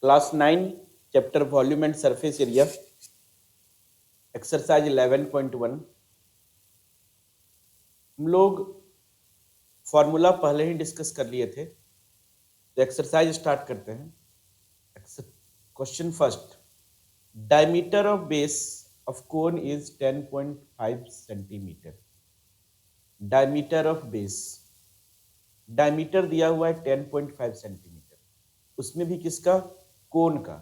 Class 9 chapter volume and surface area exercise 11.1 हम लोग formula पहले ही डिस्कस कर लिए थे, तो एक्सरसाइज स्टार्ट करते हैं। Question first, diameter of base of cone is 10.5 centimetre. Diameter of base, diameter दिया हुआ है 10.5 सेंटीमीटर, उसमें भी किसका? कोन का।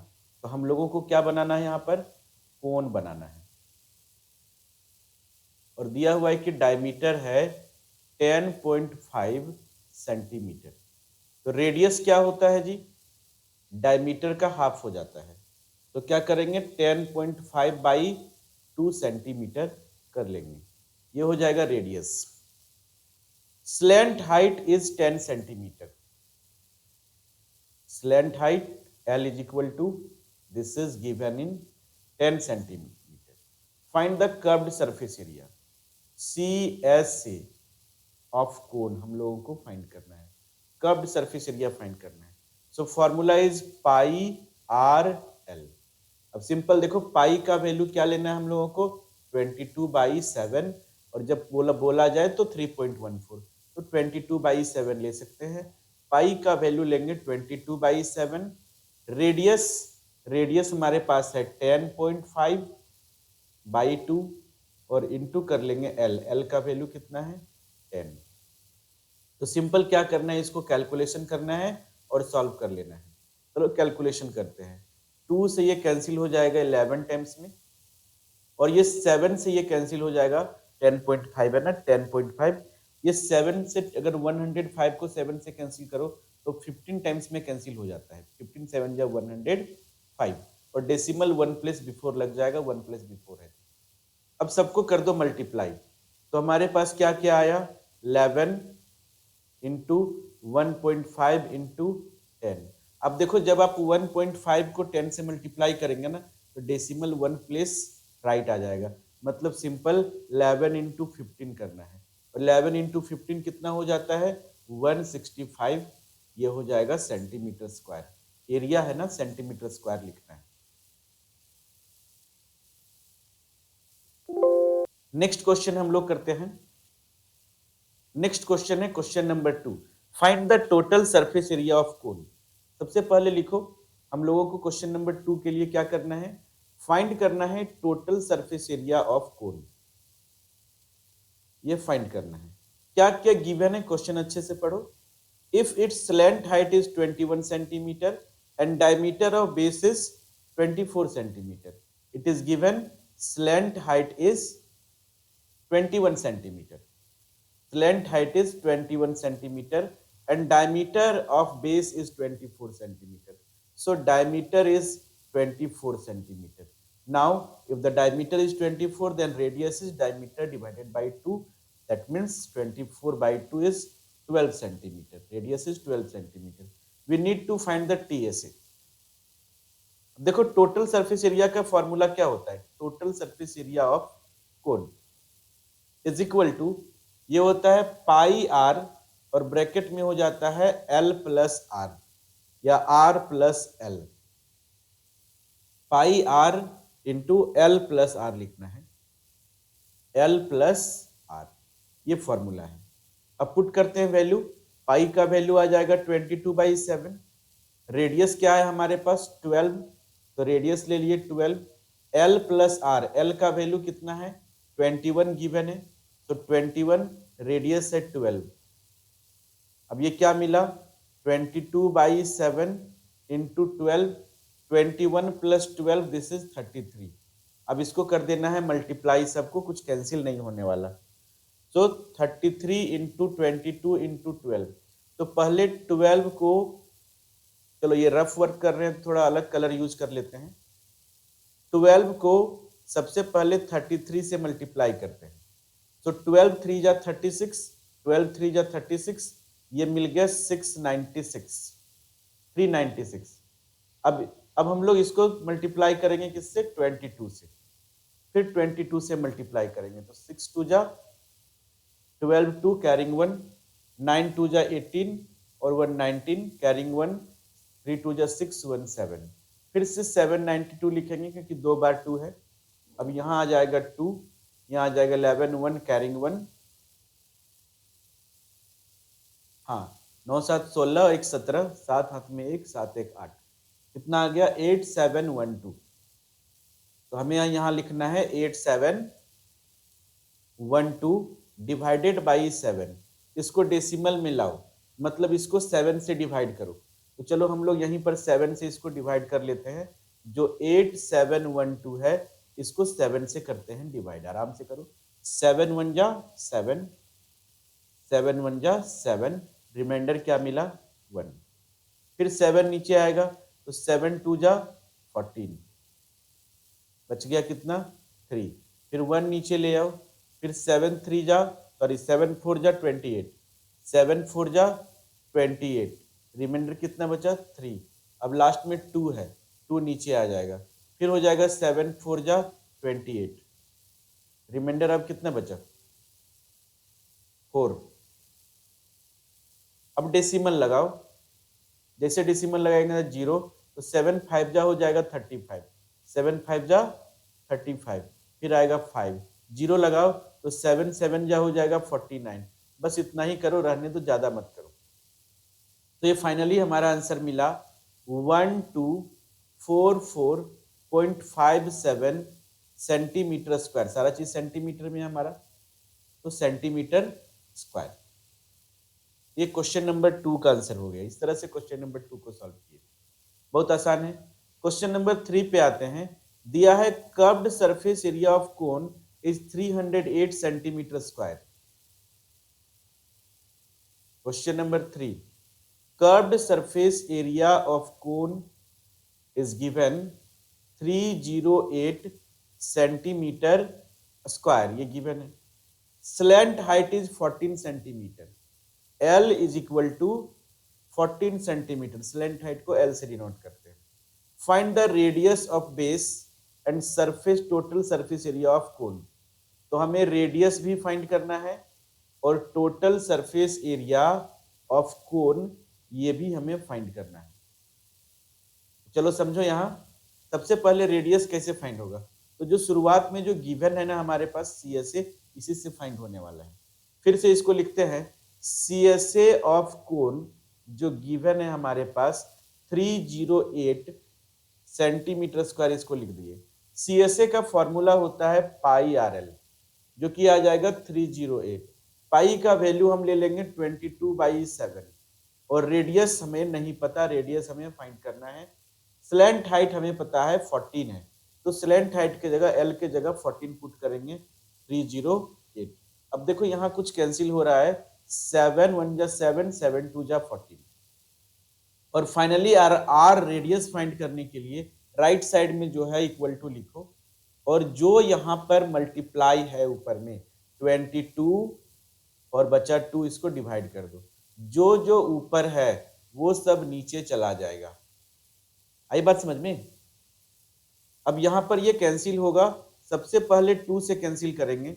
तो हम लोगों को क्या बनाना है यहाँ पर? कोन बनाना है। और दिया हुआ है कि डायमीटर है 10.5 सेंटीमीटर। तो रेडियस क्या होता है जी? डायमीटर का हाफ हो जाता है। तो क्या करेंगे? 10.5 बाई 2 सेंटीमीटर कर लेंगे, ये हो जाएगा radius. Slant height is 10 centimetre. Slant height L is equal to, this is given in 10 centimeter. Find the curved surface area CSA of cone हम लोगों को फाइंड करना है, कर्व्ड सरफेस एरिया फाइंड करना है। So formula is pi R L. अब simple देखो, पाई का वैल्यू क्या लेना है हम लोगों को? 22/7, और जब बोला जाए तो 3.14, तो 22/7 ले सकते हैं। पाई का वैल्यू लेंगे 22/7। रेडियस हमारे पास है 10.5/2 और इनटू कर लेंगे एल का वैल्यू कितना है? 10। तो सिंपल क्या करना है, इसको कैलकुलेशन करना है और सॉल्व कर लेना है। चलो कैलकुलेशन करते हैं। 2 से ये कैंसिल हो जाएगा 11 टाइम्स में, और ये 7 से ये कैंसिल हो जाएगा 10.5 है ना, 10.5। ये 7 से अगर 105 को 7 से कैंसिल करो तो 15 टाइम्स में कैंसिल हो जाता है। 15 7 या 105, और डेसिमल 1 प्लेस बिफोर लग जाएगा, 1 प्लेस बिफोर है। अब सबको कर दो मल्टीप्लाई, तो हमारे पास क्या क्या आया? 11 इंटू 1.5 इंटू 10। अब देखो, जब आप 1.5 को 10 से मल्टीप्लाई करेंगे ना, तो डेसिमल 1 प्लेस राइट आ जाएगा। मतलब सिंपल 11 इंटू 15 करना है, और 11 इंटू 15 कितना हो जाता है? 165। ये हो जाएगा सेंटीमीटर स्क्वायर। एरिया है ना, सेंटीमीटर स्क्वायर लिखना है। नेक्स्ट क्वेश्चन हम लोग करते हैं। नेक्स्ट क्वेश्चन है question number 2, find the total surface area of कोन। सबसे पहले लिखो, हम लोगों को क्वेश्चन नंबर 2 के लिए क्या करना है? फाइंड करना है टोटल सरफेस एरिया ऑफ कोन। ये फाइंड करना है। क्या क्या गिवन है, क्वेश्चन अच्छे से पढ़ो। If it's slant height is 21 centimetre and diameter of base is 24 centimetre, it is given slant height is 21 centimetre. Slant height is 21 centimeter and diameter of base is 24 centimeter. So diameter is 24 centimeter. Now if the diameter is 24, then radius is diameter divided by 2. That means 24/2 is 12 centimeter. Radius is 12 centimeter. We need to find the TSA. देखो, total surface area का formula क्या होता है? Total surface area of cone is equal to, ये होता है pi are, और bracket में हो जाता है एल प्लस आर या R plus L. Pi R into L plus R लिखना है, एल प्लस आर, ये फॉर्मूला है। अब पुट करते हैं वैल्यू। पाई का वैल्यू आ जाएगा 22/7। रेडियस क्या है हमारे पास? 12, तो रेडियस ले लिए 12। एल प्लस आर, एल का वैल्यू कितना है? 21 गिवन है, तो 21, रेडियस है 12। अब ये क्या मिला? 22/7 इंटू 12, 21 प्लस 12, दिस इज 33। अब इसको कर देना है मल्टीप्लाई, सबको, कुछ कैंसिल नहीं होने वाला। तो 33 इंटू 22 इंटू 12। तो पहले 12 को, चलो ये रफ वर्क कर रहे हैं, थोड़ा अलग कलर यूज कर लेते हैं। 12 को सबसे पहले 33 से मल्टीप्लाई करते हैं। तो 12 3 जा 36, 12 3 जा 36, ये मिल गया 696, 396। अब हम लोग इसको मल्टीप्लाई करेंगे किससे? 22 से। फिर 22 से मल्टीप्लाई करेंगे, तो 6 2 जा 12, 2 कैरिंग 1, 9 2 जा 18 और 1 19 कैरिंग 1, 3 2 जा 6 1 7, फिर से 792 लिखेंगे क्योंकि 2 बार 2 है। अब यहाँ आ जाएगा 2, यहाँ आ जाएगा 11 1 कैरिंग 1, हाँ 9 7 16 1 17, 7 हाथ में 1 7 1 8, कितना आ गया 8712। तो हमें यहाँ लिखना है 8712 डिवाइडेड बाई 7, इसको डेसिमल में लाओ, मतलब इसको 7 से डिवाइड करो। तो चलो हम लोग यहीं पर 7 से इसको डिवाइड कर लेते हैं। जो 8712 है इसको 7 से करते हैं डिवाइड, आराम से करो। 7 1 जा 7, 7 1 जा 7, रिमाइंडर क्या मिला 1, फिर 7 नीचे आएगा तो 7 2 जा 14, बच गया कितना 3, फिर 1 नीचे ले आओ, फिर 7 3 जा 7 4 जा 28, 7 4 जा 28, रिमाइंडर कितना बचा 3, अब लास्ट में 2 है, 2 नीचे आ जाएगा, फिर हो जाएगा 7 4 जा 28, रिमाइंडर अब कितना बचा 4। अब डेसिमल लगाओ, जैसे डेसिमल लगाएंगे 0, तो 7 5 जा हो जाएगा 35, 7 5 जा 35, फिर आएगा 5, 0 लगाओ तो 7 7 जा हो जाएगा 49। बस इतना ही करो, रहने तो ज्यादा मत करो। तो ये फाइनली हमारा आंसर मिला 1244.57 सेंटीमीटर स्क्वायर, सारा चीज सेंटीमीटर में हमारा, तो सेंटीमीटर स्क्वायर। ये क्वेश्चन नंबर 2 का आंसर हो गया। इस तरह से क्वेश्चन नंबर 2 को सॉल्व किए, बहुत आसान है। क्वेश्चन नंबर 3 पे आते हैं। दिया है curved surface area of cone is 308 centimetre square. Question number 3, curved surface area of cone is given 308 centimetre square, ये गिवन है। Slant height is 14 centimetre, L is equal to 14 centimetre, slant height को L से denote करते हैं। Find the radius of base and surface total surface area of cone. तो हमें radius भी find करना है और टोटल सरफेस एरिया ऑफ कोन ये भी हमें फाइंड करना है। चलो समझो, यहाँ सबसे पहले रेडियस कैसे फाइंड होगा। तो जो शुरुआत में जो गिवन है ना हमारे पास CSA, इसी से फाइंड होने वाला है। फिर से इसको लिखते हैं, CSA ऑफ कोन जो गिवन है हमारे पास 308 सेंटीमीटर स्क्वायर, इसको लिख दिए। CSA का फॉर्मूला होता है पाई RL, जो कि आ जाएगा 308। पाई का वैल्यू हम ले लेंगे 22/7, और रेडियस हमें नहीं पता, रेडियस हमें फाइंड करना है। स्लैंट हाइट हमें पता है 14 है, तो स्लैंट हाइट के जगह L के जगह 14 पुट करेंगे, 308। अब देखो यहाँ कुछ कैंसिल हो रहा है, 7 1 जा 7, 7 2 जा 14। और फाइनली R रेडियस फाइंड करने के लिए राइट साइड में जो है इक्वल टू लिखो, और जो यहाँ पर मल्टीप्लाई है ऊपर में 22 और बचा 2, इसको डिवाइड कर दो। जो जो ऊपर है वो सब नीचे चला जाएगा। आई बात समझ में। अब यहाँ पर ये कैंसिल होगा, सबसे पहले 2 से कैंसिल करेंगे,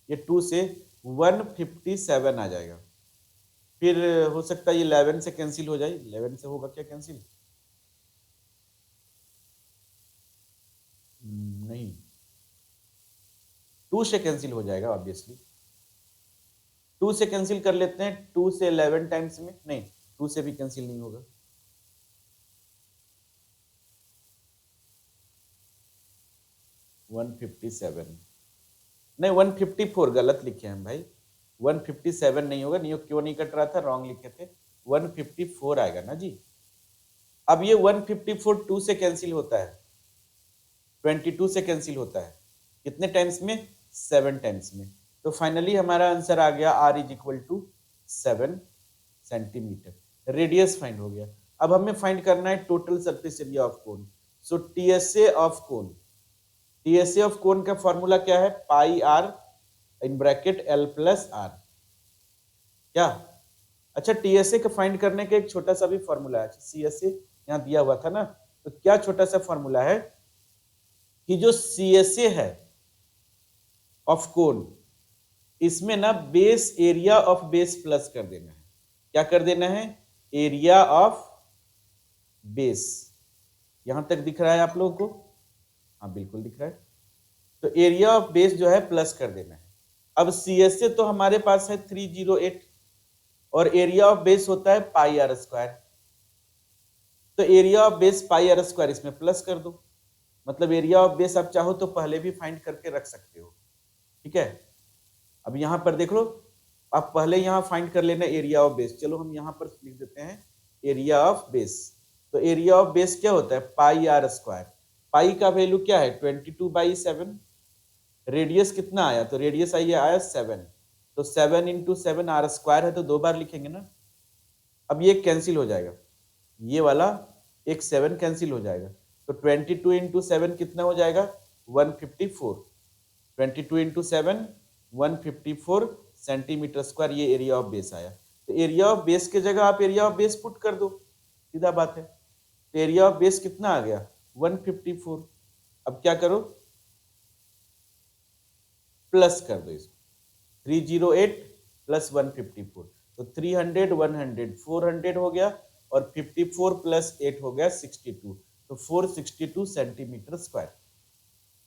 ये 2 से 157 आ जाएगा। फिर हो सकता है ये 11 से कैंसिल हो जाए, 11 से होगा क्या कैंसिल, नहीं, 2 से कैंसिल हो जाएगा ऑब्वियसली। 2 से कैंसिल कर लेते हैं, 2 से 11 टाइम्स में, नहीं 2 से भी कैंसिल नहीं होगा। नहीं 154 गलत लिखे हैं भाई, 157 नहीं होगा, नहीं क्यों नहीं कट रहा था, रॉन्ग लिखे थे, 154 आएगा ना जी। अब ये 154 2 से कैंसिल होता है, 22 से कैंसिल होता है, कितने टाइम्स में, 7 टाइम्स में। तो फाइनली हमारा आंसर आ गया R is equal to 7 centimetre. Radius find हो गया। अब हमें फाइंड करना है total surface area of cone. So TSA of cone, TSA of cone का फॉर्मूला क्या है, pi R in bracket L plus R। क्या, अच्छा TSA का फाइंड करने का एक छोटा सा भी फॉर्मूला है। CSA यहाँ दिया हुआ था ना, तो क्या छोटा सा फॉर्मूला है कि जो CSA है ऑफ कोन, इसमें ना base area of base plus कर देना है। क्या कर देना है, एरिया ऑफ बेस, यहां तक दिख रहा है आप लोगों को? हाँ बिल्कुल दिख रहा है। तो एरिया ऑफ बेस जो है प्लस कर देना है। अब सी एस ए तो हमारे पास है 308 और एरिया ऑफ बेस होता है पाई आर स्क्वायर। तो area of base pi R square इसमें प्लस कर दो, मतलब एरिया ऑफ बेस आप चाहो तो पहले भी फाइंड करके रख सकते हो, ठीक है। अब यहां पर देख लो, आप पहले यहां फाइंड कर लेना एरिया ऑफ बेस। चलो हम यहां पर लिख देते हैं एरिया ऑफ बेस। तो एरिया ऑफ बेस क्या होता है? Pi R square. पाई का वैल्यू क्या है? 22/7। रेडियस कितना आया? तो रेडियस आया 7। तो 7 इंटू 7 आर स्क्वायर है, तो 2 बार लिखेंगे ना। अब ये कैंसिल हो जाएगा, ये वाला एक 7 कैंसिल हो जाएगा। तो 22 इंटू 7 कितना हो जाएगा? 154। 22 इंटू 7 154 सेंटीमीटर स्क्वायर, ये एरिया ऑफ बेस आया। तो एरिया ऑफ बेस के जगह आप एरिया ऑफ बेस पुट कर दो, सीधा बात है। तो एरिया ऑफ बेस कितना आ गया? 154। अब क्या करो? प्लस कर दो इसको, 308 प्लस 154, तो 300 100 400 हो गया, और 54 प्लस 8 हो गया 62, तो 462 सेंटीमीटर स्क्वायर।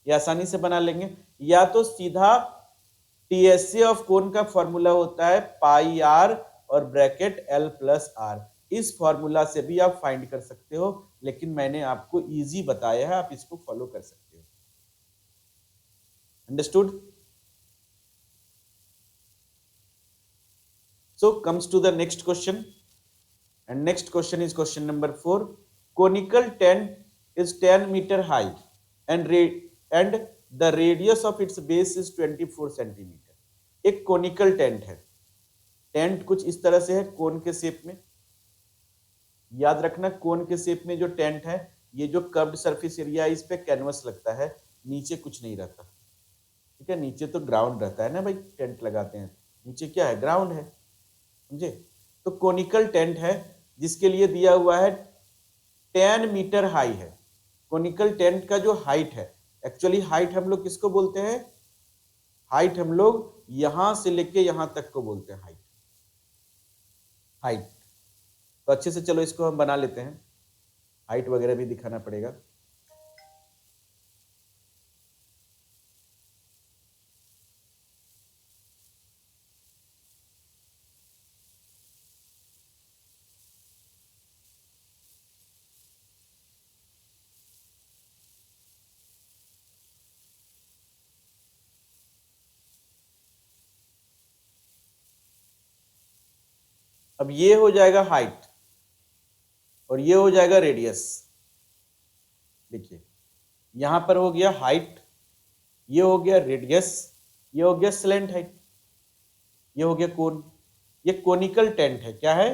ये आसानी से बना लेंगे। या तो सीधा टीएसए ऑफ कोन का फॉर्मूला होता है पाई आर और ब्रैकेट एल प्लस आर, इस फॉर्मूला से भी आप फाइंड कर सकते हो, लेकिन मैंने आपको इजी बताया है, आप इसको फॉलो कर सकते हो। Understood? So comes to the next question, and next question is question number 4. Conical tent is 10 meter high and the radius of its base is 24 centimeter. एक conical tent है, टेंट कुछ इस तरह से है, कोन के शेप में। याद रखना, कोन के शेप में जो टेंट है, ये जो कर्व्ड सरफेस एरिया है, इस पे कैनवस लगता है, नीचे कुछ नहीं रहता, ठीक है। नीचे तो ग्राउंड रहता है ना भाई, टेंट लगाते हैं, नीचे क्या है? ग्राउंड है, समझे। तो कोनिकल टेंट है जिसके लिए दिया हुआ है 10 मीटर हाई है। कोनिकल टेंट का जो हाइट है, एक्चुअली हाइट हम लोग किसको बोलते हैं? हाइट हम लोग यहां से लेके यहां तक को बोलते हैं हाइट। हाइट तो अच्छे से चलो इसको हम बना लेते हैं, हाइट वगैरह भी दिखाना पड़ेगा। अब ये हो जाएगा हाइट और ये हो जाएगा रेडियस। देखिए यहां पर हो गया हाइट, ये हो गया रेडियस, ये हो गया स्लैंट हाइट, ये हो गया कोन। ये कोनिकल टेंट है। क्या है?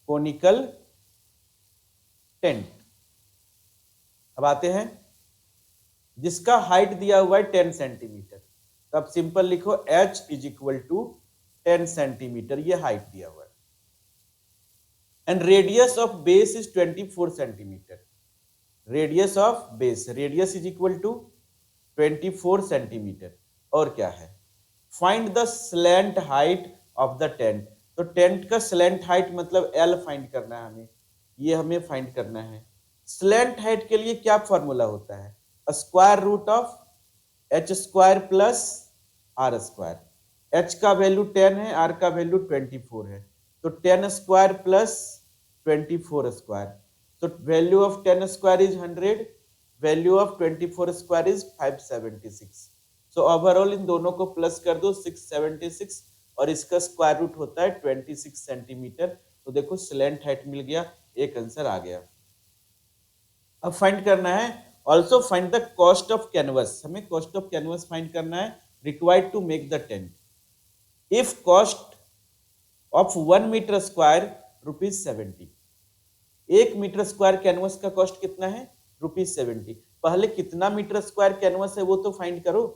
Conical tent. अब आते हैं, जिसका हाइट दिया हुआ है 10 सेंटीमीटर, तो अब सिंपल लिखो h is equal to 10 centimetre, ये हाइट दिया हुआ है। And radius of base is 24 centimetre. Radius of base, radius is equal to 24 centimetre. और क्या है? Find the slant height of the tent. तो टेंट का स्लैंट हाइट मतलब L फाइंड करना है हमें, ये हमें फाइंड करना है। स्लैंट हाइट के लिए क्या फॉर्मूला होता है? Square root of h square plus r square. h का वैल्यू 10 है, r का वैल्यू 24 है, तो 10 स्क्वायर प्लस 24 स्क्वायर। तो value of 10 square is 100, value of 24 square is 576। So overall इन दोनों को प्लस कर दो 676, और इसका स्क्वायर रूट होता है 26 सेंटीमीटर। तो देखो स्लैंट हाइट मिल गया, एक आंसर आ गया। अब फाइंड करना है, also find the cost of canvas. हमें कॉस्ट ऑफ कैनवस फाइंड करना है, required to make the tent. If cost of 1 metre square ₹70, 1 metre square canvas का कॉस्ट कितना है? ₹70। पहले कितना मीटर स्क्वायर कैनवस है वो तो फाइंड करो,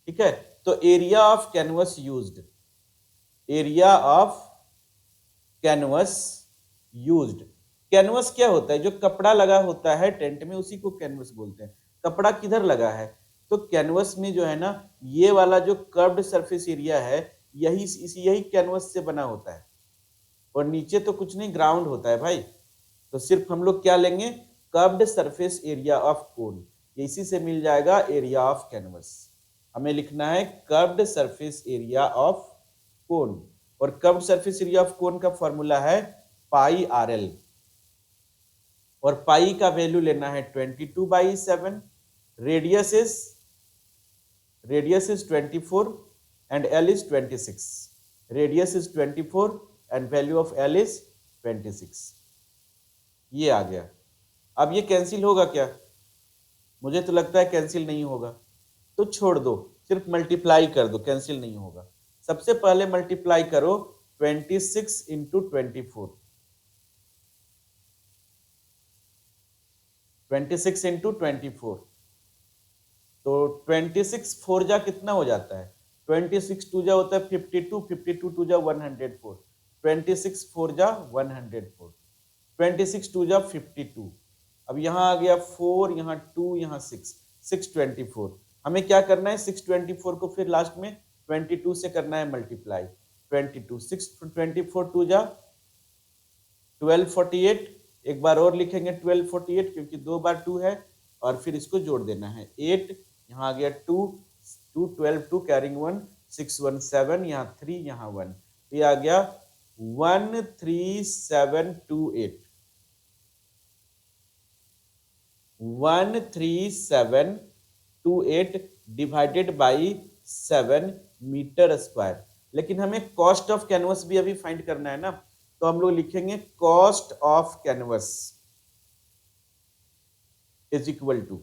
ठीक है। तो area of canvas used, area of canvas used. Canvas क्या होता है? जो कपड़ा लगा होता है टेंट में, उसी को कैनवस बोलते हैं। कपड़ा किधर लगा है? तो कैनवस में जो है ना, ये वाला जो कर्व्ड सरफेस एरिया है, यही कैनवस से बना होता है, और नीचे तो कुछ नहीं, ग्राउंड होता है भाई। तो सिर्फ हम लोग क्या लेंगे, कर्व्ड सरफेस एरिया ऑफ कोन, इसी से मिल जाएगा एरिया ऑफ कैनवस। हमें लिखना है curved surface area of cone, और curved surface area of cone का फॉर्मूला है पाई आर एल, और पाई का वैल्यू लेना है 22/7, radius is 24 and L is 26, radius is 24 and value of L is 26। ये आ गया। अब ये कैंसिल होगा क्या, मुझे तो लगता है कैंसिल नहीं होगा, तो छोड़ दो, सिर्फ मल्टीप्लाई कर दो, कैंसिल नहीं होगा। सबसे पहले मल्टीप्लाई करो 26 इंटू 24, 26 इंटू 24, तो 26 4 जा कितना हो जाता है, 26 2 जा होता है 52, 52 2 जा 104, 26 4 जा 104, 26 2 जा 52। अब यहाँ आ गया 4, यहाँ 2, यहाँ 6, 624। हमें क्या करना है, 624 को फिर लास्ट में 22 से करना है मल्टीप्लाई, 22 624 2 जा 1248, एक बार और लिखेंगे 1248 क्योंकि 2 बार 2 है, और फिर इसको जोड़ देना है 8, यहाँ आ गया 2 2 12 2 कैरिंग 1 6 1 7, यहाँ 3, यहाँ 1, ये आ गया 13728, 13728 डिवाइडेड बाई 7 मीटर स्क्वायर। लेकिन हमें कॉस्ट ऑफ कैनवस भी अभी फाइंड करना है ना, तो हम लोग लिखेंगे cost of canvas is equal to,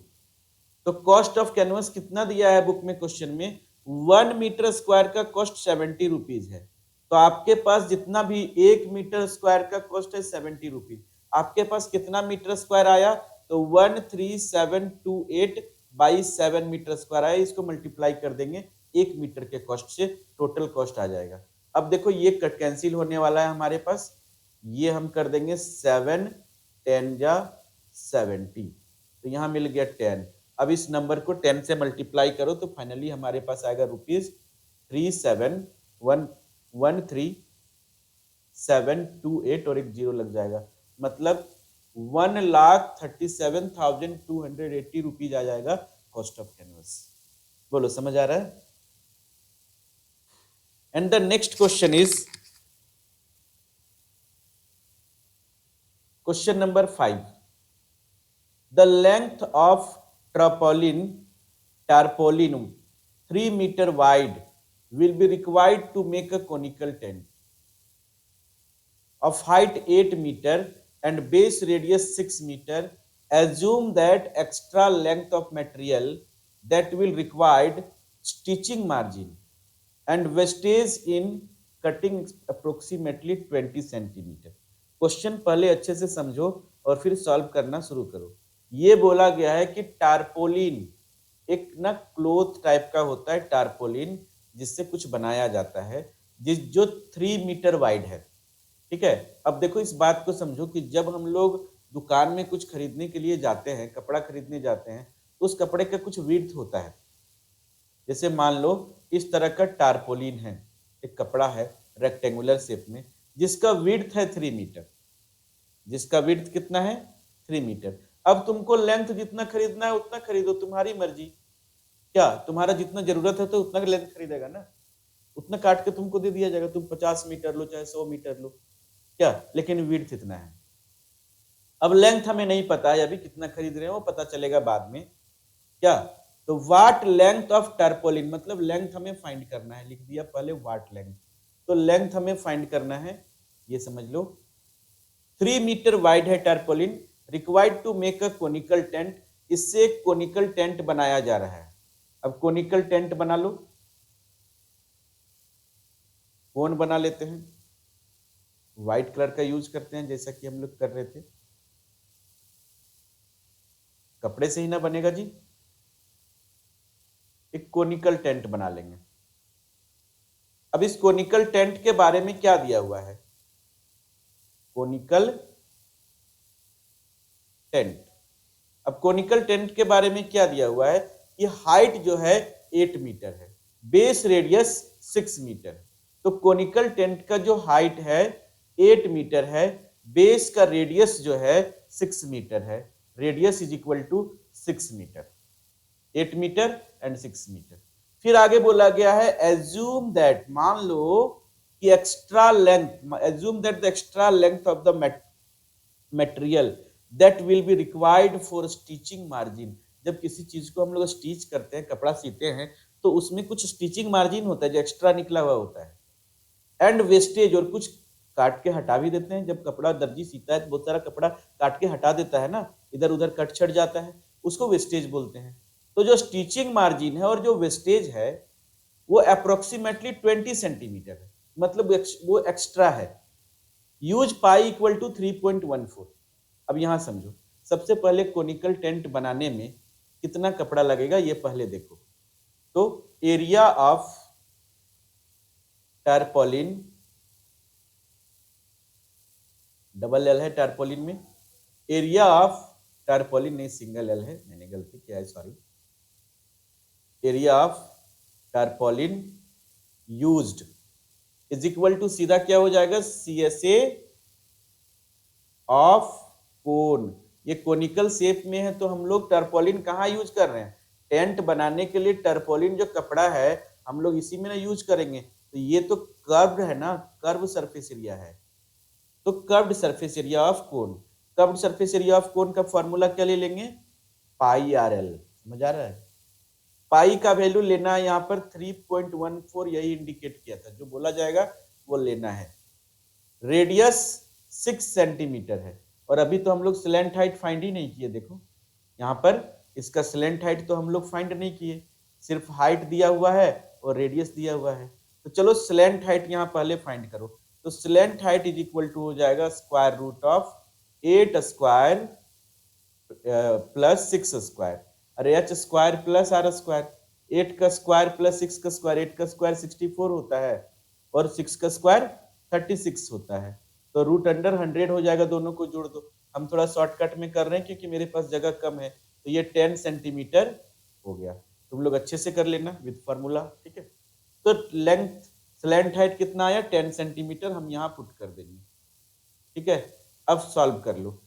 तो कॉस्ट ऑफ कैनवस कितना दिया है बुक में क्वेश्चन में, 1 मीटर स्क्वायर का कॉस्ट 70 रुपीज है। तो आपके पास जितना भी 1 मीटर स्क्वायर का कॉस्ट है 70 रुपीज, आपके पास कितना मीटर स्क्वायर आया, तो 13728 बाई 7 मीटर स्क्वायर आया, इसको मल्टीप्लाई कर देंगे 1 मीटर के कॉस्ट से, टोटल कॉस्ट आ जाएगा। अब देखो ये कट कैंसिल होने वाला है हमारे पास, ये हम कर देंगे 7 10 जा 70, तो यहाँ मिल गया 10। अब इस नंबर को 10 से मल्टीप्लाई करो तो फाइनली हमारे पास आएगा ₹13728 और एक जीरो लग जाएगा, मतलब 1,37,280 रुपीज आ जाएगा कॉस्ट ऑफ कैनवस। बोलो समझ आ रहा है? And the next question is question number 5। The length of tarpaulin 3 meter wide will be required to make a conical tent of height 8 meter and base radius 6 meter. Assume that extra length of material that will required stitching margin and wastage in cutting approximately 20 centimeter. Question पहले अच्छे से समझो और फिर solve करना शुरू करो। ये बोला गया है कि टारपोलिन एक ना क्लोथ टाइप का होता है, टारपोलिन जिससे कुछ बनाया जाता है, जो 3 मीटर वाइड है, ठीक है। अब देखो इस बात को समझो कि जब हम लोग दुकान में कुछ खरीदने के लिए जाते हैं, कपड़ा खरीदने जाते हैं, तो उस कपड़े का कुछ विड्थ होता है। जैसे मान लो इस तरह का टारपोलिन है, एक कपड़ा है रेक्टेंगुलर शेप में, जिसका विड्थ है 3 मीटर, जिसका विड्थ कितना है 3 मीटर। अब तुमको लेंथ जितना खरीदना है उतना खरीदो, तुम्हारी मर्जी, क्या तुम्हारा जितना जरूरत है तो उतना लेंथ खरीदेगा ना, उतना काट के तुमको दे दिया जाएगा, तुम 50 मीटर लो चाहे 100 मीटर लो, क्या, लेकिन विड्थ इतना है। अब लेंथ हमें नहीं पता है, अभी कितना खरीद रहे हैं वो पता चलेगा बाद में, क्या। तो वाट लेंथ ऑफ टारपोलिन, मतलब लेंथ हमें फाइंड करना है, लिख दिया पहले वाट लेंथ, तो लेंथ हमें फाइंड करना है, ये समझ लो। 3 मीटर वाइड है tarpaulin, required to make a conical tent, इससे एक कोनिकल टेंट बनाया जा रहा है। अब कोनिकल टेंट बना लो, कौन बना लेते हैं, व्हाइट कलर का यूज करते हैं जैसा कि हम लोग कर रहे थे, कपड़े से ही ना बनेगा जी, एक कोनिकल टेंट बना लेंगे। अब इस कोनिकल टेंट के बारे में क्या दिया हुआ है, कोनिकल टेंट। अब कोनिकल टेंट के बारे में क्या दिया हुआ है, ये हाइट जो है 8 मीटर है, बेस रेडियस 6 मीटर है। तो कोनिकल टेंट का जो हाइट है 8 मीटर है, बेस का रेडियस जो है 6 मीटर है, radius is equal to 6 metre, 8 metre and 6 metre. फिर आगे बोला गया है एज्यूम दैट, मान लो कि extra length, assume that the extra length of the material that will be required for stitching margin. जब किसी चीज को हम लोग स्टिच करते हैं, कपड़ा सीते हैं, तो उसमें कुछ स्टिचिंग मार्जिन होता है जो एक्स्ट्रा निकला हुआ होता है, एंड वेस्टेज, और कुछ काट के हटा भी देते हैं। जब कपड़ा दर्जी सीता है तो बहुत सारा कपड़ा काट के हटा देता है ना, इधर उधर कट छट जाता है, उसको वेस्टेज बोलते हैं। तो जो स्टिचिंग मार्जिन है और जो वेस्टेज है वो अप्रोक्सीमेटली 20 सेंटीमीटर है, मतलब वो एक्स्ट्रा है। Use pi equal to 3.14। अब यहां समझो, सबसे पहले कोनिकल टेंट बनाने में कितना कपड़ा लगेगा ये पहले देखो। तो area of tarpaulin, double L है टारपोलिन में, एरिया ऑफ टारपोलिन नहीं सिंगल एल है, मैंने गलती किया है, sorry. Area of tarpaulin used is equal to सीधा क्या हो जाएगा, CSA ऑफ कोन। ये कोनिकल शेप में है तो हम लोग टारपोलिन कहाँ यूज कर रहे हैं, टेंट बनाने के लिए टारपोलिन जो कपड़ा है हम लोग इसी में ना यूज करेंगे। तो ये तो कर्व्ड है ना, कर्व सरफेस एरिया है, तो curved surface area of cone. Curved surface area of cone का फॉर्मूला क्या ले लेंगे, पाई RL। समझ आ रहा है, पाई का वैल्यू लेना है यहाँ पर 3.14, यही इंडिकेट किया था, जो बोला जाएगा वो लेना है। रेडियस 6 सेंटीमीटर है, और अभी तो हम लोग स्लैंट हाइट फाइंड ही नहीं किए। देखो यहाँ पर इसका स्लैंट हाइट तो हम लोग फाइंड नहीं किए, सिर्फ हाइट दिया हुआ है और रेडियस दिया हुआ है। तो चलो स्लैंट हाइट यहाँ पहले फाइंड करो। तो slant height is equal to हो जाएगा square root of 8 square plus 6 square, अरे h square plus r square, 8 का स्क्वायर प्लस 6 का स्क्वायर, 8 का स्क्वायर 64 होता है और 6 का स्क्वायर 36 होता है। तो रूट अंडर 100 हो जाएगा, दोनों को जोड़ दो। हम थोड़ा शॉर्टकट में कर रहे हैं क्योंकि मेरे पास जगह कम है। तो ये 10 सेंटीमीटर हो गया, तुम लोग अच्छे से कर लेना विद फार्मूला, ठीक है। तो लेंथ स्लैंट हाइट कितना आया, 10 सेंटीमीटर, हम यहाँ पुट कर देंगे, ठीक है। अब सॉल्व कर लो।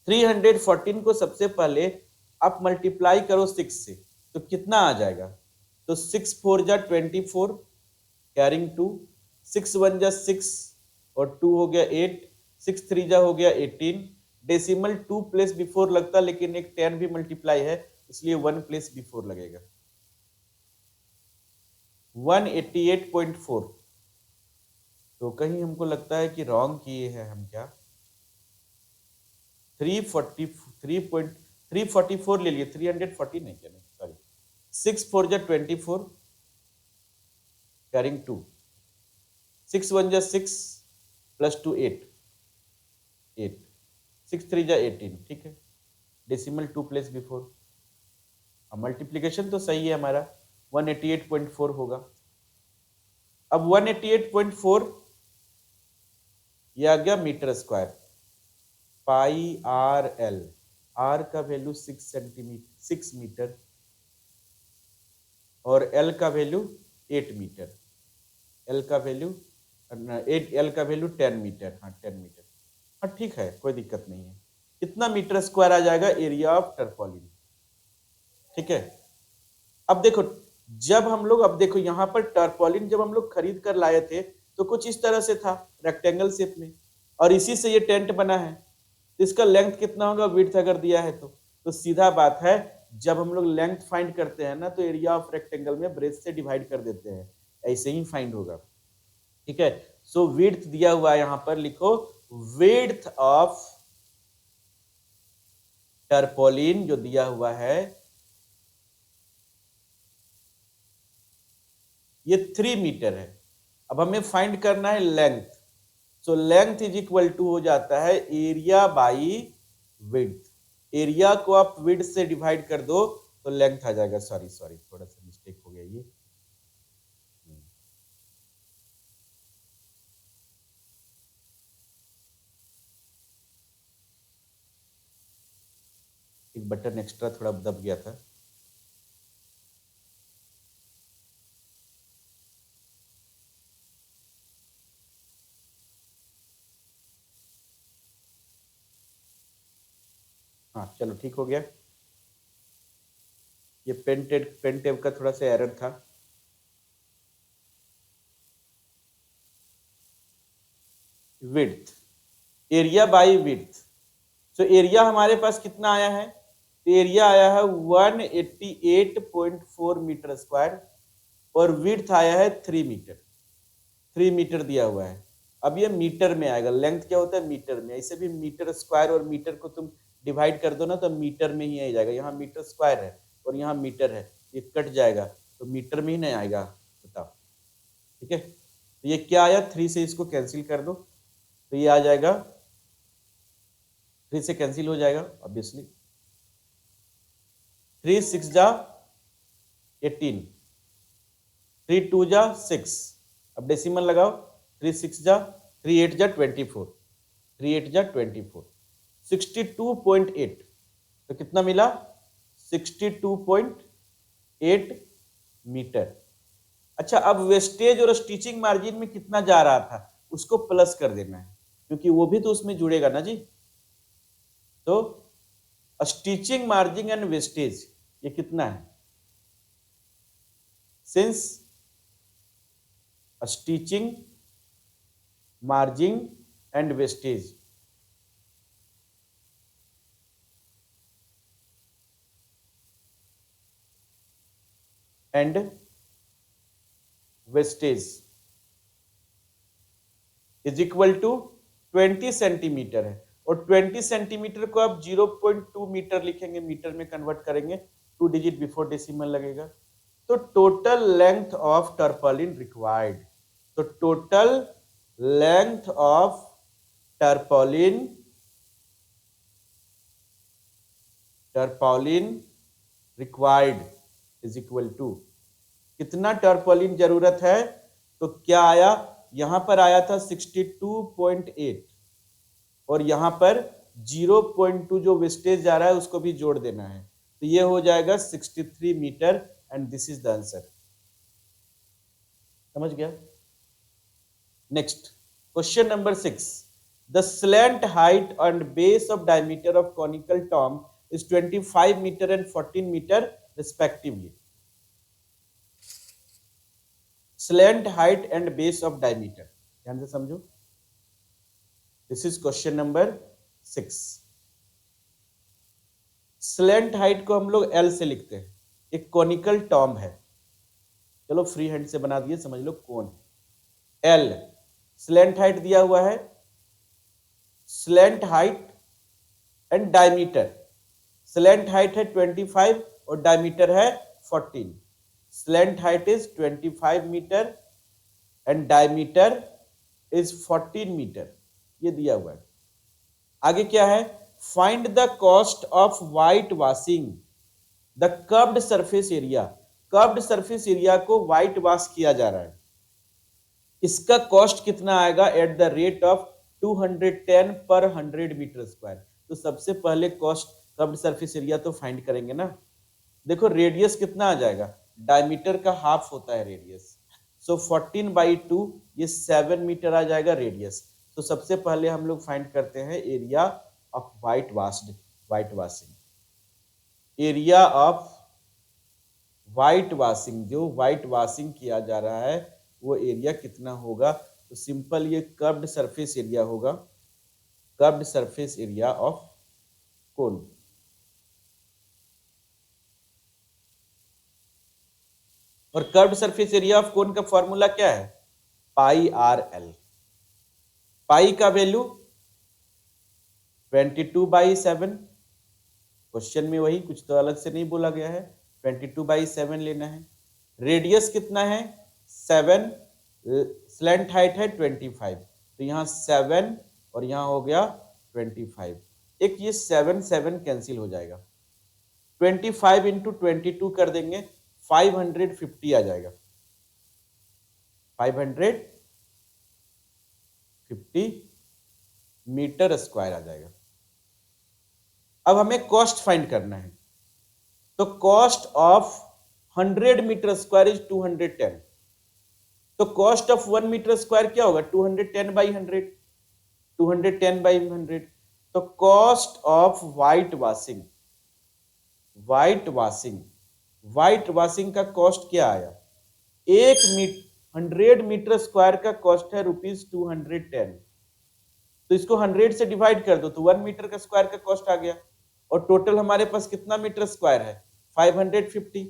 314 को सबसे पहले आप मल्टीप्लाई करो 6 से, तो कितना आ जाएगा, तो 6 4 जा 24, कैरिंग 2, 6 1 जा 6 और 2 हो गया 8, 6 3 जा हो गया 18, डेसिमल 2 प्लेस बिफोर लगता, लेकिन एक 10 भी मल्टीप्लाई है इसलिए 1 प्लेस बिफोर लगेगा, 188.4। तो कहीं हमको लगता है कि रॉन्ग किए हैं हम क्या, 344 ले लिए, 340 नहीं किया, सॉरी। 6 4 जा 24, कैरिंग 2, 6 1 जा 6 प्लस 2 8, 6 3 जा 18, ठीक है। डेसिमल 2 प्लेस बिफोर, मल्टीप्लीकेशन तो सही है हमारा, 188.4 होगा। अब 188.4 ये आ गया मीटर स्क्वायर, पाई RL, R का वैल्यू 6 मीटर और L का वैल्यू 8 मीटर, L का वैल्यू 10 मीटर, हाँ 10 मीटर, हाँ ठीक है, कोई दिक्कत नहीं है। कितना मीटर स्क्वायर आ जाएगा एरिया ऑफ टारपोलिन, ठीक है। अब देखो अब देखो यहाँ पर टारपोलिन जब हम लोग खरीद कर लाए थे तो कुछ इस तरह से था, रेक्टेंगल शेप में, और इसी से ये टेंट बना है। तो इसका लेंथ कितना होगा, विड्थ अगर दिया है तो सीधा बात है, जब हम लोग लेंथ फाइंड करते हैं ना तो एरिया ऑफ रेक्टेंगल में ब्रेथ से डिवाइड कर देते हैं, ऐसे ही फाइंड होगा, ठीक है। सो विड्थ दिया हुआ है, यहां पर लिखो विड्थ ऑफ टारपोलिन जो दिया हुआ है ये 3 मीटर है। अब हमें फाइंड करना है length, so length is equal to हो जाता है एरिया बाई विड्थ। एरिया को आप विड्थ से डिवाइड कर दो तो लेंथ आ जाएगा, सॉरी थोड़ा सा मिस्टेक हो गया ये। एक बटन एक्स्ट्रा थोड़ा दब गया था। हाँ चलो ठीक हो गया। ये पेन टेप का थोड़ा सा एरर था। Width, area bye width. तो एरिया हमारे पास कितना आया है? तो एरिया आया है 188.4 मीटर स्क्वायर और विड्थ आया है 3 मीटर। 3 मीटर दिया हुआ है। अब ये मीटर में आएगा, लेंथ क्या होता है मीटर में, ऐसे भी मीटर स्क्वायर और मीटर को तुम डिवाइड कर दो ना तो मीटर में ही आ जाएगा। यहाँ मीटर स्क्वायर है और यहाँ मीटर है, ये कट जाएगा तो मीटर में ही नहीं आएगा। बताओ, ठीक है। तो ये क्या आया, 3 से इसको कैंसिल कर दो तो ये आ जाएगा, 3 से कैंसिल हो जाएगा ऑब्वियसली। 3 6 जा 18, 3 2 जा 6, अब डेसिमल लगाओ, 3 6 जा 3 8 जा 24, 3 8 जा 24, 62.8। तो कितना मिला? 62.8 मीटर। अच्छा, अब वेस्टेज और स्टिचिंग मार्जिन में कितना जा रहा था उसको प्लस कर देना है, क्योंकि वो भी तो उसमें जुड़ेगा ना जी। तो स्टिचिंग मार्जिन एंड वेस्टेज ये कितना है? Since stitching margin and wastage is equal to 20 centimetre है, और 20 सेंटीमीटर को आप 0.2 मीटर लिखेंगे, मीटर में कन्वर्ट करेंगे, 2 डिजिट बिफोर डेसिमल लगेगा। तो total length of tarpaulin required, तो total length of tarpaulin required is equal to, कितना टर्पलिन जरूरत है? तो क्या आया, यहां पर आया था 62.8 और यहां पर 0.2 जो वेस्टेज जा रहा है उसको भी जोड़ देना है, तो ये हो जाएगा 63 metre and this is the answer. समझ गया? Next question number 6, the slant height and base of diameter of conical tomb is 25 metre and 14 metre respectively. Slant height and base of diameter, ध्यान से समझो। This is question number 6। Slant height को हम लोग L से लिखते हैं, एक कॉनिकल टॉम है, चलो फ्री हैंड से बना दिए, समझ लो कौन है। एल स्लैंट हाइट दिया हुआ है, slant height and diameter, slant height है 25 और डायमीटर है 14। Slant height is 25 metre and diameter is 14 metre, ये दिया हुआ है। आगे क्या है, find the cost of whitewashing the curved surface area. Curved surface area को व्हाइट वॉश किया जा रहा है, इसका कॉस्ट कितना आएगा एट द रेट ऑफ 210 पर 100 मीटर स्क्वायर। तो सबसे पहले कॉस्ट कर्व्ड सरफेस एरिया तो फाइंड करेंगे ना। देखो रेडियस कितना आ जाएगा, डायमीटर का हाफ होता है रेडियस, सो 14/2 ये 7 मीटर आ जाएगा रेडियस। तो सबसे पहले हम लोग फाइंड करते हैं area of white washing, area of white washing, जो व्हाइट वॉशिंग किया जा रहा है वो एरिया कितना होगा। तो सिंपल ये कर्व्ड सरफेस एरिया होगा, curved surface area of cone. और curved surface area of cone का फॉर्मूला क्या है, पाई आर एल। पाई का वैल्यू 22/7, क्वेश्चन में वही, कुछ तो अलग से नहीं बोला गया है, 22/7 लेना है। रेडियस कितना है 7, स्लैंट हाइट है 25, तो यहाँ 7 और यहाँ हो गया 25। एक ये 7 7 कैंसिल हो जाएगा, 25 इंटू 22 कर देंगे, 550 आ जाएगा, 550 मीटर स्क्वायर आ जाएगा। अब हमें कॉस्ट फाइंड करना है, तो cost of 100 metre square is 210। तो कॉस्ट ऑफ 1 मीटर स्क्वायर क्या होगा, 210/100, 210/100। तो cost of white washing, white washing, white washing का कॉस्ट क्या आया, 100 मीटर स्क्वायर का कॉस्ट है ₹210। तो इसको 100 से डिवाइड कर दो तो 1 मीटर का स्क्वायर का कॉस्ट आ गया, और टोटल हमारे पास कितना मीटर स्क्वायर है, 550।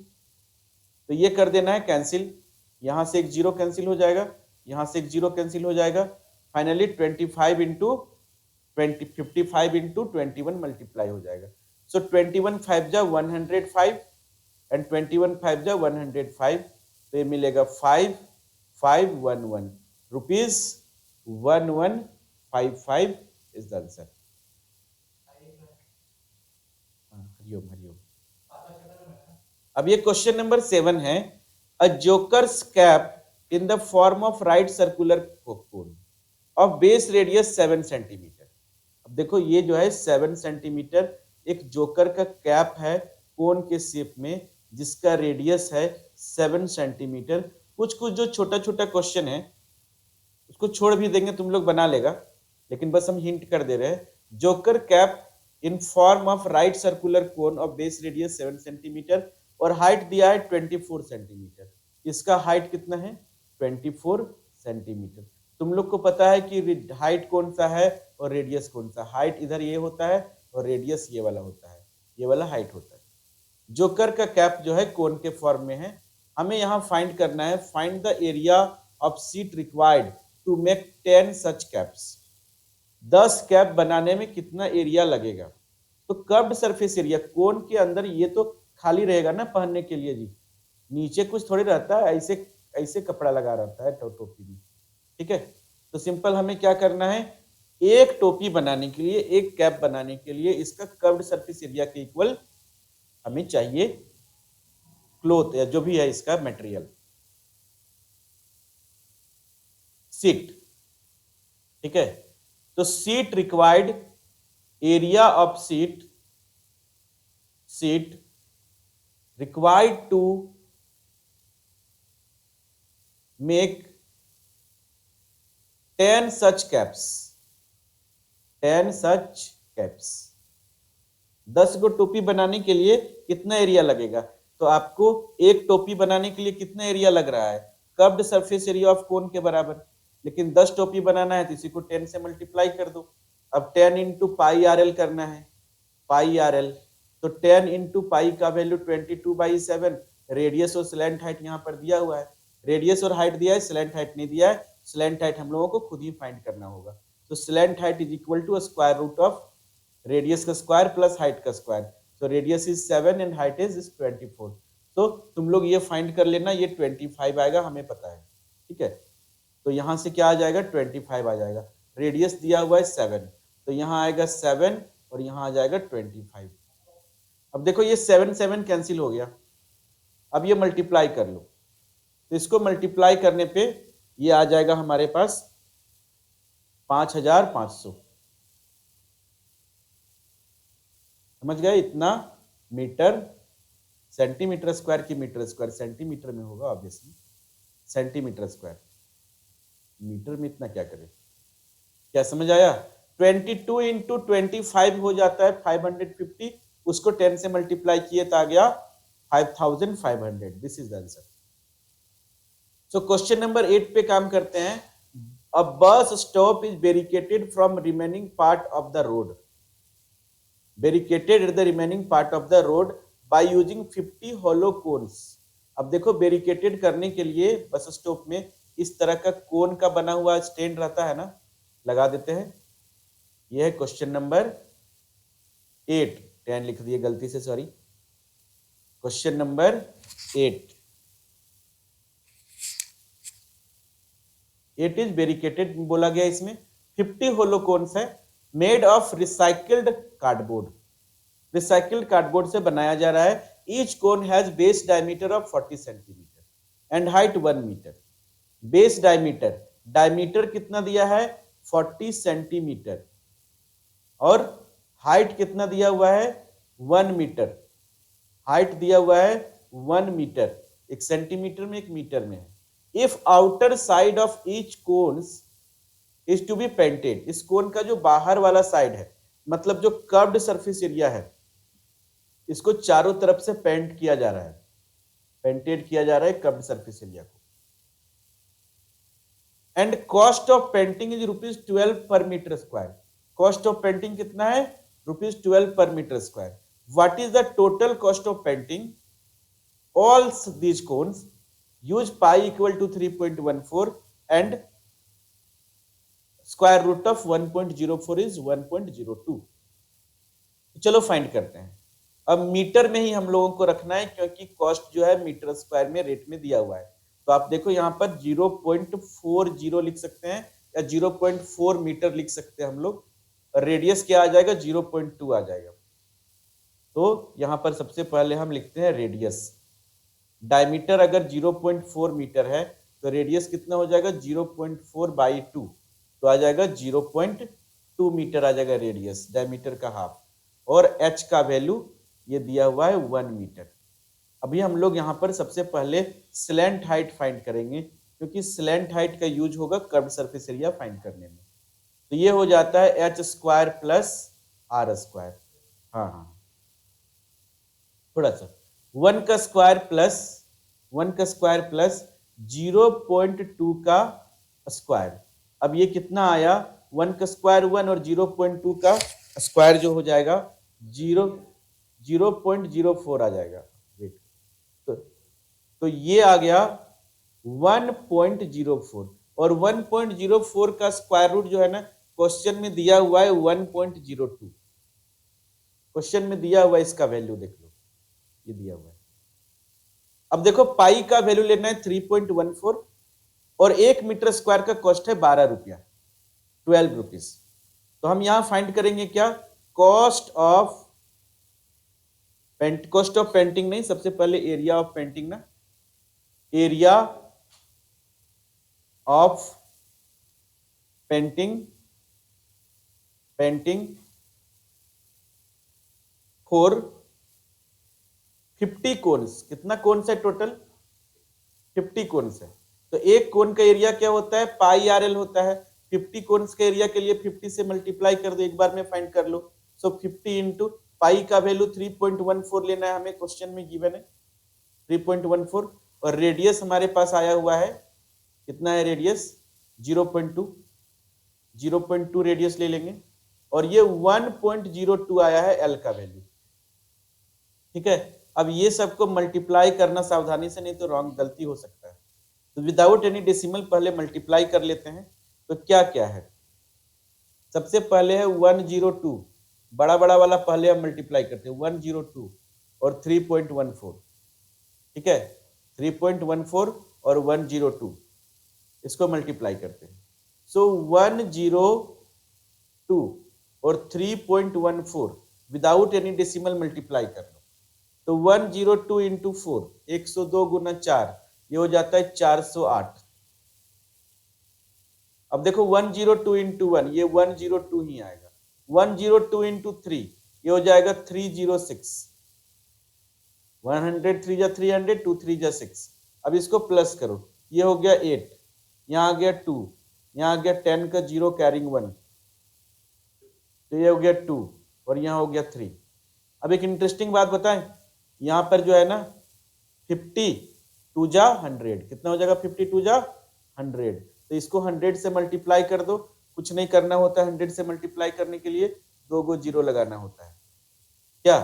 तो ये कर देना है कैंसिल, यहां से एक जीरो कैंसिल हो जाएगा, यहां से एक जीरो कैंसिल हो जाएगा, फाइनली 25 इंटू 55 इंटू 21 मल्टीप्लाई हो जाएगा। सो 21 5 जा 105 एंड 21 5 जा 105, तो ये मिलेगा 5511 rupees 1155 is the answer. Hariom Hariom. अब ये क्वेश्चन नंबर 7 है, a joker's cap in the form of right circular cone of base radius 7 centimetre. अब देखो ये जो है 7 सेंटीमीटर एक जोकर का कैप है कोन के शेप में, जिसका रेडियस है 7 सेंटीमीटर। कुछ कुछ जो छोटा छोटा क्वेश्चन है उसको छोड़ भी देंगे, तुम लोग बना लेगा, लेकिन बस हम हिंट कर दे रहे हैं। Joker cap in form of right circular cone of base radius 7 centimetre और हाइट दिया है 24 सेंटीमीटर। इसका हाइट कितना है, 24 सेंटीमीटर। तुम लोग को पता है कि हाइट कौन सा है और रेडियस कौन सा, हाइट इधर ये होता है और रेडियस ये वाला होता है, ये वाला हाइट होता है। जोकर का कैप जो है कोन के फॉर्म में है, हमें यहाँ फाइंड करना है, find the area of sheet required to make 10 such caps. 10 cap बनाने में कितना एरिया लगेगा, तो कर्व्ड सरफेस एरिया, कोन के अंदर ये तो खाली रहेगा ना पहनने के लिए जी, नीचे कुछ थोड़ी रहता है, ऐसे ऐसे कपड़ा लगा रहता है टोपी में, ठीक है। तो सिंपल हमें क्या करना है, एक टोपी बनाने के लिए, एक कैप बनाने के लिए इसका कर्व्ड सरफेस एरिया के इक्वल हमें चाहिए क्लोथ या जो भी है इसका मटेरियल, शीट, ठीक है। तो sheet required, area of sheet required to make 10 such caps, 10 such caps। 10 गो टोपी बनाने के लिए कितना एरिया लगेगा, तो आपको एक टोपी बनाने के लिए कितना एरिया लग रहा है, कर्व्ड सरफेस एरिया ऑफ कोन के बराबर, लेकिन 10 टोपी बनाना है तो इसी को 10 से मल्टीप्लाई कर दो। अब 10 इंटू पाई आर एल करना है, पाई आर एल, तो 10 इंटू पाई का वैल्यू 22/7, रेडियस और स्लैंट हाइट यहाँ पर दिया हुआ है, रेडियस और हाइट दिया है, स्लैंट हाइट नहीं दिया है, स्लैंट हाइट हम लोगों को खुद ही फाइंड करना होगा। तो slant height is equal to square root of radius का स्क्वायर प्लस हाइट का स्क्वायर, तो radius is 7 and height is 24। तो तुम लोग ये फाइंड कर लेना, ये 25 आएगा, हमें पता है, ठीक है। तो यहाँ से क्या आ जाएगा, 25 आ जाएगा, रेडियस दिया हुआ है 7, तो यहाँ आएगा 7 और यहाँ आ जाएगा 25। अब देखो ये 7 7 कैंसिल हो गया, अब ये मल्टीप्लाई कर लो, तो इसको मल्टीप्लाई करने पे ये आ जाएगा हमारे पास 5500, समझ गए, इतना मीटर, सेंटीमीटर स्क्वायर की मीटर स्क्वायर सेंटीमीटर में होगा ऑब्वियसली, सेंटीमीटर स्क्वायर, मीटर में इतना क्या करें, क्या समझ आया। 22 इंटू 25 हो जाता है 550, उसको 10 से मल्टीप्लाई किए तो आ गया 5500, this is the answer. So question number 8 पे काम करते हैं। A bus stop is barricaded from remaining part of the road, barricaded at the remaining part of the road by using 50 hollow cones. अब देखो बैरिकेटेड करने के लिए bus stop में इस तरह का कोन का बना हुआ स्टैंड रहता है ना, लगा देते हैं। यह है क्वेश्चन नंबर 8, 10 लिख दिए गलती से, sorry. Question number 8 is barricaded बोला गया, इसमें 50 होलो कोन्स है, made of recycled cardboard, recycled cardboard से बनाया जा रहा है। Each cone has base diameter of 40 centimetre and height 1 metre. Base diameter, diameter कितना दिया है 40 सेंटीमीटर और हाइट कितना दिया हुआ है 1 मीटर, हाइट दिया हुआ है 1 मीटर, एक सेंटीमीटर में एक मीटर में है। If outer side of each cones is to be painted, इस कोन का जो बाहर वाला साइड है मतलब जो कर्व्ड सरफेस एरिया है इसको चारों तरफ से पेंट किया जा रहा है, पेंटेड किया जा रहा है कर्व्ड सरफेस एरिया को। And cost of painting is ₹12 per metre square. Cost of painting कितना है? ₹12 per metre square. What is the total cost of painting all these cones? Use pi equal to 3.14 and square root of 1.04 is 1.02। चलो find करते हैं। अब metre में ही हम लोगों को रखना है क्योंकि कॉस्ट जो है मीटर स्क्वायर में रेट में दिया हुआ है। तो आप देखो यहाँ पर 0.40 लिख सकते हैं या 0.4 मीटर लिख सकते हैं हम लोग। रेडियस क्या आ जाएगा? 0.2 आ जाएगा। तो यहाँ पर सबसे पहले हम लिखते हैं रेडियस। डायमीटर अगर 0.4 मीटर है तो रेडियस कितना हो जाएगा? 0.4/2, तो आ जाएगा 0.2 मीटर आ जाएगा रेडियस, डायमीटर का हाफ। और h का वैल्यू ये दिया हुआ है 1 मीटर। अभी हम लोग यहाँ पर सबसे पहले स्लैंट हाइट फाइंड करेंगे क्योंकि स्लैंट हाइट का यूज होगा कर्व्ड सरफेस एरिया फाइंड करने में। तो ये हो जाता है h² प्लस r²। हाँ, थोड़ा सा 1 का स्क्वायर प्लस 0.2 का स्क्वायर। अब ये कितना आया? 1 का स्क्वायर 1 और 0.2 का स्क्वायर जो हो जाएगा 0.04 आ जाएगा। वेट, तो ये आ गया 1.04 और 1.04 का स्क्वायर रूट जो है ना क्वेश्चन में दिया हुआ है 1.02। क्वेश्चन में दिया हुआ है, इसका वैल्यू देख लो, ये दिया हुआ है। अब देखो पाई का वैल्यू लेना है 3.14 और 1 मीटर स्क्वायर का कॉस्ट है 12 रुपया, 12 रुपीज। तो हम यहां फाइंड करेंगे क्या? कॉस्ट ऑफ पेंटिंग नहीं, सबसे पहले एरिया ऑफ पेंटिंग ना, area of painting for 50 cones. कितना कोन्स है टोटल? 50 कोन्स है। तो एक कोन का एरिया क्या होता है? पाई RL होता है। 50 कोन्स के एरिया के लिए 50 से मल्टीप्लाई कर दो, एक बार में फाइंड कर लो। सो 50 इंटू पाई का वैल्यू 3.14 लेना है हमें, क्वेश्चन में गिवन है 3.14। और रेडियस हमारे पास आया हुआ है, कितना है रेडियस? 0.2 रेडियस ले लेंगे और ये 1.02 आया है एल का वैल्यू। ठीक है, अब ये सबको मल्टीप्लाई करना सावधानी से, नहीं तो रॉन्ग गलती हो सकता है। तो विदाउट एनी डेसिमल पहले मल्टीप्लाई कर लेते हैं। तो क्या क्या है? सबसे पहले है 102, बड़ा वाला पहले हम मल्टीप्लाई करते हैं, 102 और 3.14। ठीक है, 3.14 और 102 इसको मल्टीप्लाई करते हैं। सो 102 और 3.14 विदाउट एनी डेसिमल मल्टीप्लाई कर लो। तो 102 इंटू 4, 102 गुना 4, ये हो जाता है 408। अब देखो 102 इंटू 1, ये 102 ही आएगा। 102 इंटू 3, ये हो जाएगा 306। 103 जा 300, 2 3 जा 6। अब इसको प्लस करो, ये हो गया 8, यहाँ आ गया 2, यहाँ आ गया 10 का 0 कैरिंग 1, तो ये हो गया 2 और यहाँ हो गया 3। अब एक इंटरेस्टिंग बात बताएं, यहाँ पर जो है ना 50 2 जा 100, कितना हो जाएगा? 50 2 जा 100। तो इसको 100 से मल्टीप्लाई कर दो, कुछ नहीं करना होता है 100 से मल्टीप्लाई करने के लिए, 2 गो 0 लगाना होता है क्या।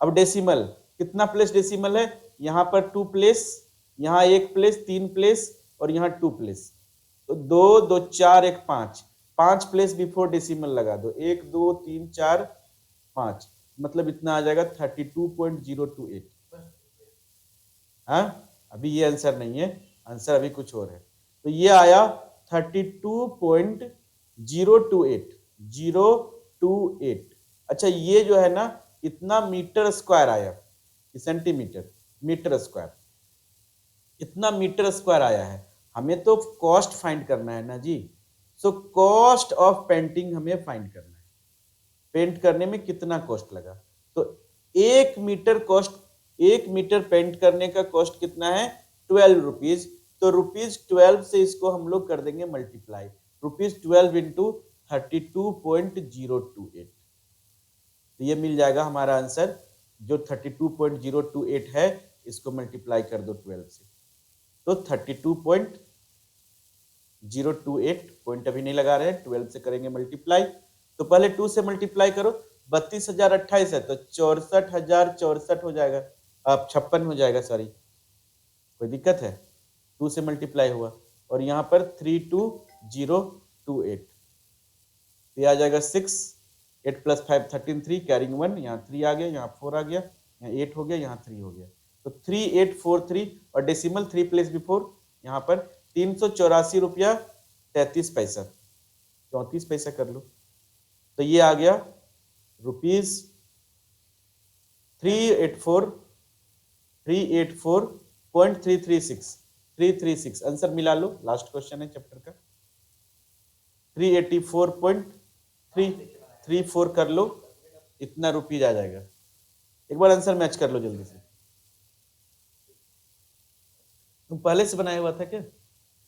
अब डेसिमल, कितना प्लेस डेसिमल है? यहाँ पर 2 प्लेस, यहाँ 1 प्लेस, 3 प्लेस और यहाँ 2 प्लेस। तो 2 2 4 1 5, 5 प्लेस बिफोर डेसिमल लगा दो, 1 2 3 4 5, मतलब इतना आ जाएगा 32.028। हाँ, अभी ये आंसर नहीं है, आंसर अभी कुछ और है। तो ये आया 32.028। अच्छा, ये जो है ना इतना मीटर स्क्वायर आया, सेंटीमीटर, मीटर स्क्वायर, इतना मीटर स्क्वायर आया है। हमें तो कॉस्ट फाइंड करना है ना जी। सो कॉस्ट ऑफ पेंटिंग हमें फाइंड करना है, पेंट करने में कितना कॉस्ट लगा। तो 1 मीटर कॉस्ट, 1 मीटर पेंट करने का कॉस्ट कितना है? 12 रुपीज। तो ₹12 से इसको हम लोग कर देंगे मल्टीप्लाई, ₹12 इंटू 32.028। तो ये मिल जाएगा हमारा आंसर, जो 32.028 है, इसको मल्टीप्लाई कर दो 12 से, तो 32.028, पॉइंट अभी नहीं लगा रहे हैं, 12 से करेंगे मल्टीप्लाई। तो पहले 2 से मल्टीप्लाई करो, 32,028 है तो 64,064 हो जाएगा, अब 56 हो जाएगा, सॉरी कोई दिक्कत है, 2 से मल्टीप्लाई हुआ, और यहाँ पर 32,028, ये आ जाएगा 6, 8 + 5 13, 3 कैरिंग 1, यहाँ 3 आ गया, यहाँ 4 आ गया, यहाँ 8 हो गया, यहाँ 3 हो गया, तो 3843, और डेसिमल 3 प्लेस बिफोर, यहाँ पर 384 रुपया 33 पैसा, 34 पैसा कर लो, तो ये आ गया रुपीज 384.336 आंसर मिला लो, लास्ट क्वेश्चन है चैप्टर का, 384.334 कर लो, इतना रुपीज आ जाएगा। एक बार आंसर मैच कर लो जल्दी से, तुम पहले से बनाया हुआ था क्या,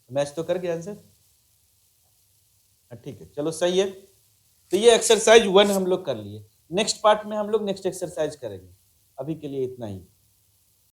मैच तो कर गया आंसर, ठीक है, चलो सही है। तो ये एक्सरसाइज 1 हम लोग कर लिए, नेक्स्ट पार्ट में हम लोग नेक्स्ट एक्सरसाइज करेंगे, अभी के लिए इतना ही।